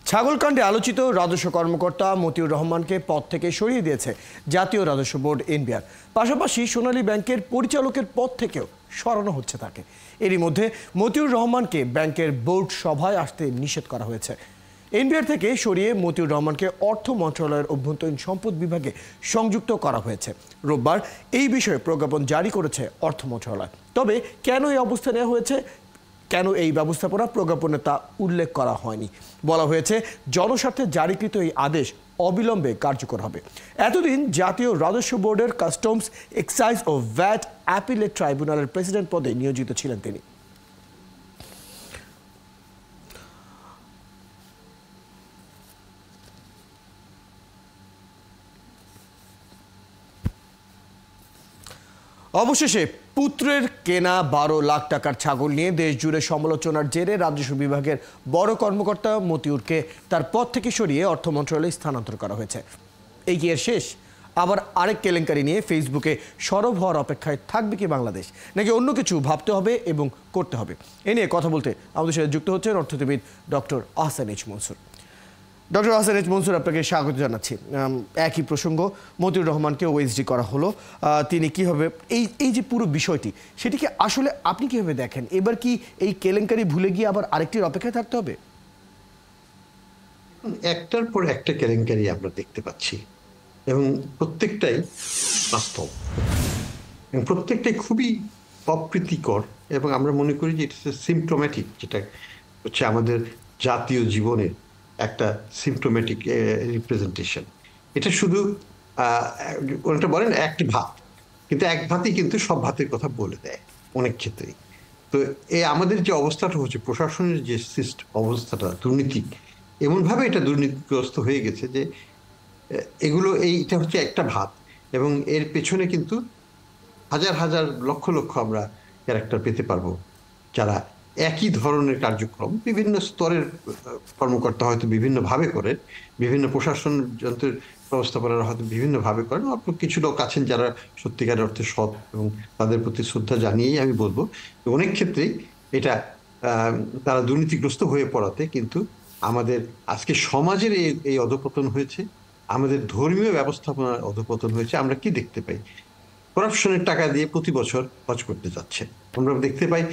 ছাগলকাণ্ডে আলোচিত রাজস্ব কর্মকর্তা মতিউর রহমানকে পদ থেকে সরিয়ে দিয়েছে জাতীয় রাজস্ব বোর্ড এনবিআর। পাশাপাশি সোনালী ব্যাংকের পরিচালকের পদ থেকেও সরানো হচ্ছে তাকে। এরই মধ্যে মতিউর রহমানকে ব্যাংকের বোর্ড সভায় আসতে নিষেধ করা হয়েছে। এনবিআর থেকে সরিয়ে মতিউর রহমানকে অর্থ মন্ত্রণালয়ের অভ্যন্তরীণ সম্পদ বিভাগে সংযুক্ত করা হয়েছে। রোববার এই বিষয়ে প্রজ্ঞাপন জারি করেছে অর্থ মন্ত্রণালয়। তবে কেন এই অবস্থা নেওয়া হয়েছে, কেন এই ব্যবস্থাপনা প্রজ্ঞাপনে তা উল্লেখ করা হয়নি। বলা হয়েছে জনস্বার্থে জারিকৃত এই আদেশ অবিলম্বে কার্যকর হবে। এতদিন জাতীয় রাজস্ব বোর্ডের কাস্টমস, এক্সাইজ ও ভ্যাট অ্যাপিলেট ট্রাইব্যুনালের প্রেসিডেন্ট পদে নিয়োজিত ছিলেন তিনি। অবশেষে পুত্রের কেনা 12 লাখ টাকার ছাগল নিয়ে দেশ জুড়ে সমালোচনার জেরে রাজস্ব বিভাগের বড় কর্মকর্তা মতিউরকে তার পদ থেকে সরিয়ে অর্থ মন্ত্রণালয়ে স্থানান্তর করা হয়েছে। এই কি এর শেষ? আবার আরেক কেলেঙ্কারি নিয়ে ফেসবুকে সরব হওয়ার অপেক্ষায় থাকবে কি বাংলাদেশ, নাকি অন্য কিছু ভাবতে হবে এবং করতে হবে? এ নিয়ে কথা বলতে আমাদের সাথে যুক্ত হচ্ছেন অর্থনীতিবিদ doctor Ahsan H Mansur. Doctor Ahsan H Mansur, আপনাকে স্বাগত জানাচ্ছি। একই প্রসঙ্গ, মতিউর রহমানকে ওএসডি করা হলো, তিনি কীভাবে এই যে পুরো বিষয়টি, সেটিকে আসলে আপনি কীভাবে দেখেন? এবার কি এই কেলেঙ্কারি ভুলে গিয়ে আবার আরেকটির অপেক্ষায় থাকতে হবে? একটার পর একটা কেলেঙ্কারি আমরা দেখতে পাচ্ছি এবং প্রত্যেকটাই বাস্তব এবং প্রত্যেকটাই খুবই অপ্রীতিকর এবং আমরা মনে করি যে এটা সিমটোম্যাটিক, যেটা হচ্ছে আমাদের জাতীয় জীবনের একটা সিমটোম্যাটিক রিপ্রেজেন্টেশন। এটা শুধু ওটা বলেন এক ভাত, কিন্তু এক ভাতই কিন্তু সব ভাতের কথা বলে দেয় অনেক ক্ষেত্রেই। তো এই আমাদের যে অবস্থাটা হচ্ছে, প্রশাসনের যে অবস্থাটা দুর্নীতি, এমনভাবে এটা দুর্নীতিগ্রস্ত হয়ে গেছে যে এগুলো এইটা হচ্ছে একটা ভাত এবং এর পেছনে কিন্তু হাজার হাজার লক্ষ লক্ষ আমরা ক্যারেক্টার পেতে পারবো, যারা একই ধরনের কার্যক্রম বিভিন্ন স্তরের কর্মকর্তা হয়তো বিভিন্নভাবে করেন, বিভিন্ন প্রশাসন যন্ত্রের ব্যবস্থাপনারা হয়তো বিভিন্নভাবে করেন। কিছু লোক আছেন যারা সত্যিকার অর্থে সৎ এবং তাদের প্রতি শ্রদ্ধা জানিয়েই আমি বলবো অনেক ক্ষেত্রেই এটা তারা দুর্নীতিগ্রস্ত হয়ে পড়াতে কিন্তু আমাদের আজকে সমাজের এই অধঃপতন হয়েছে, আমাদের ধর্মীয় ব্যবস্থাপনার অধঃপতন হয়েছে। আমরা কি দেখতে পাই? করাপশনের টাকা দিয়ে প্রতি বছর হজ করতে যাচ্ছে। আমরা দেখতে পাই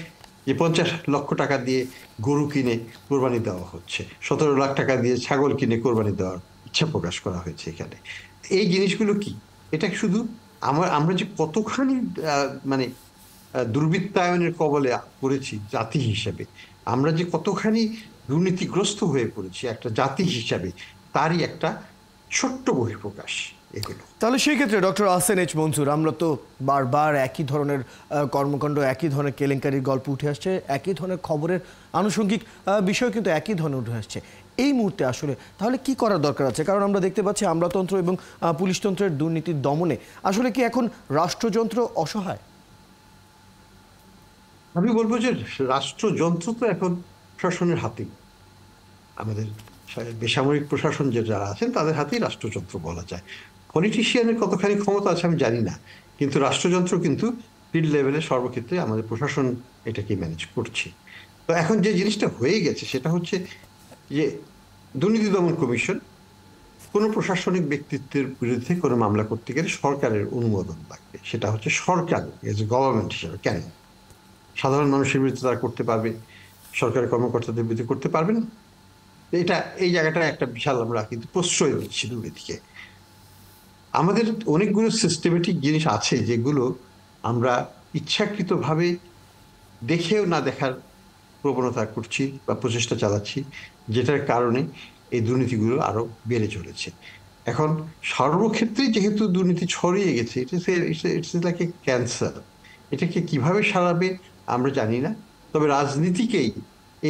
যে 50 লক্ষ টাকা দিয়ে গরু কিনে কোরবানি দেওয়া হচ্ছে, 17 লাখ টাকা দিয়ে ছাগল কিনে কোরবানি দেওয়ার ইচ্ছা প্রকাশ করা হয়েছে এখানে। এই জিনিসগুলো কি? এটা শুধু আমরা যে কতখানি মানে দুর্বৃত্তায়নের কবলে পড়েছি জাতি হিসেবে, আমরা যে কতখানি দুর্নীতিগ্রস্ত হয়ে পড়েছি একটা জাতি হিসাবে, তারই একটা ছোট্ট বহিঃপ্রকাশ এগুলো। তাহলে সেই ক্ষেত্রে ডক্টর আহসান এইচ মনসুর, আমরা তো বারবার একই ধরনের কর্মকাণ্ড, একই ধরনের কেলেঙ্কারির গল্প উঠে আসছে, একই ধরনের খবরের আনুষঙ্গিক বিষয় কিন্তু একই ধরনের উঠে আসছে। এই মুহূর্তে আসলে তাহলে কি করার দরকার আছে? কারণ আমরা দেখতে পাচ্ছি আমলাতন্ত্র এবং পুলিশতন্ত্রের দুর্নীতির দমনে আসলে কি এখন রাষ্ট্রযন্ত্র অসহায়? আমি বলবো যে রাষ্ট্রযন্ত্র তো এখন প্রশাসনের হাতেই। আমাদের বেসামরিক প্রশাসন যে যারা আছেন তাদের হাতেই রাষ্ট্রযন্ত্র বলা যায়। পলিটিশিয়ানের কতখানি ক্ষমতা আছে আমি জানি না, কিন্তু রাষ্ট্রযন্ত্র কিন্তু ফিল্ড লেভেলে সর্বক্ষেত্রে আমাদের প্রশাসন এটাকে ম্যানেজ করছে। তো এখন যে জিনিসটা হয়ে গেছে সেটা হচ্ছে যে দুর্নীতি দমন কমিশন কোনো প্রশাসনিক ব্যক্তিত্বের বিরুদ্ধে কোনো মামলা করতে গেলে সরকারের অনুমোদন লাগবে। সেটা হচ্ছে সরকার এজ এ গভর্নমেন্ট হিসেবে, কেন সাধারণ মানুষের বিরুদ্ধে তারা করতে পারবে, সরকারি কর্মকর্তাদের বিরুদ্ধে করতে পারবেন? এই জায়গাটা একটা বিশাল আমরা কিন্তু প্রশ্রয় দিচ্ছি দুর্নীতিকে। আমাদের অনেকগুলো সিস্টেমেটিক জিনিস আছে যেগুলো আমরা ইচ্ছাকৃতভাবে দেখেও না দেখার প্রবণতা করছি বা প্রচেষ্টা চালাচ্ছি, যেটার কারণে এই দুর্নীতিগুলো আরো বেড়ে চলেছে। এখন সর্বক্ষেত্রে যেহেতু দুর্নীতি ছড়িয়ে গেছে, ইটস লাইক এ ক্যান্সার। এটাকে কিভাবে সারাবে আমরা জানি না, তবে রাজনীতিকেই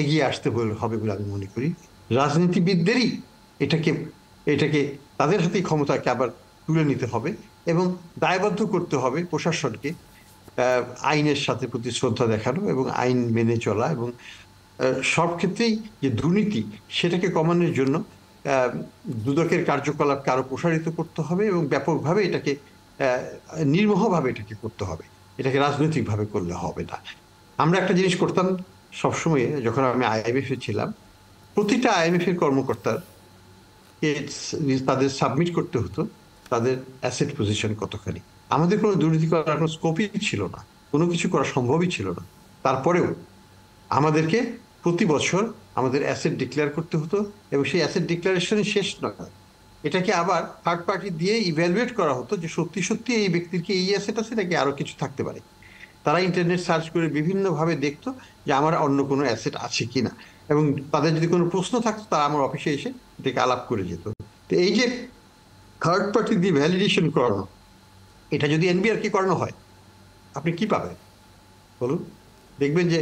এগিয়ে আসতে হবে বলে আমি মনে করি। রাজনীতিবিদদেরই এটাকে তাদের হাতেই ক্ষমতাকে আবার তুলে নিতে হবে এবং দায়বদ্ধ করতে হবে প্রশাসনকে আইনের সাথে প্রতি শ্রদ্ধা দেখানো এবং আইন মেনে চলা, এবং সব ক্ষেত্রেই যে দুর্নীতি সেটাকে কমানোর জন্য দুদকের কার্যকলাপকে আরো প্রসারিত করতে হবে এবং ব্যাপকভাবে এটাকে নির্মোহভাবে এটাকে করতে হবে। এটাকে রাজনৈতিকভাবে করলে হবে না। আমরা একটা জিনিস করতাম সবসময়, যখন আমি আইএমএফ এ ছিলাম, প্রতিটা আইএমএফ এর কর্মকর্তার তাদের সাবমিট করতে হতো তাদের অ্যাসেট পজিশন কতখানি। আমাদের কোনো দুর্নীতি করার কোনো স্কোপই ছিল না, কোনো কিছু করা সম্ভবই ছিল না। তারপরেও আমাদেরকে প্রতি বছর আমাদের অ্যাসেট ডিক্লেয়ার করতে হতো, এবং সেই অ্যাসেট ডিক্লারেশনই শেষ নয়, এটাকে আবার থার্ড পার্টি দিয়ে ইভ্যালুয়েট করা হতো যে সত্যি সত্যি এই ব্যক্তির কি এই অ্যাসেট আছে নাকি আরো কিছু থাকতে পারে। তারা ইন্টারনেট সার্চ করে বিভিন্নভাবে দেখতো যে আমার অন্য কোনো অ্যাসেট আছে কিনা, এবং তাদের যদি কোনো প্রশ্ন থাকতো তারা আমার অফিসে এসে এটাকে আলাপ করে যেত। তো এই যে থার্ড পার্টি দিয়ে ভ্যালিডেশন করানো, এটা যদি এনবিআর কে করানো হয়, আপনি কি পাবেন বলুন? দেখবেন যে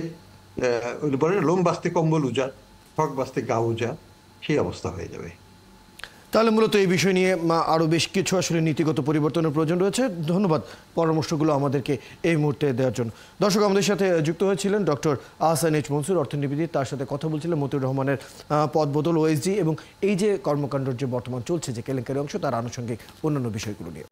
বলে লোম বাঁচতে কম্বল উজাড়, ঠক বাঁচতে গা উজাড়, সেই অবস্থা হয়ে যাবে। তাহলে মূলত এই বিষয় নিয়ে আরও বেশ কিছু আসলে নীতিগত পরিবর্তনের প্রয়োজন রয়েছে। ধন্যবাদ পরামর্শগুলো আমাদেরকে এই মুহূর্তে দেওয়ার জন্য। দর্শক, আমাদের সাথে যুক্ত হয়েছিলেন ডক্টর আহসান এইচ মনসুর, অর্থনীতিবিদ। তার সাথে কথা বলছিলেন মতিউর রহমানের পদবদল, ওএসডি এবং এই যে কর্মকাণ্ডের যে বর্তমান চলছে যে কেলেঙ্কারি অংশ, তার আনুষঙ্গিক অন্যান্য বিষয়গুলো নিয়ে।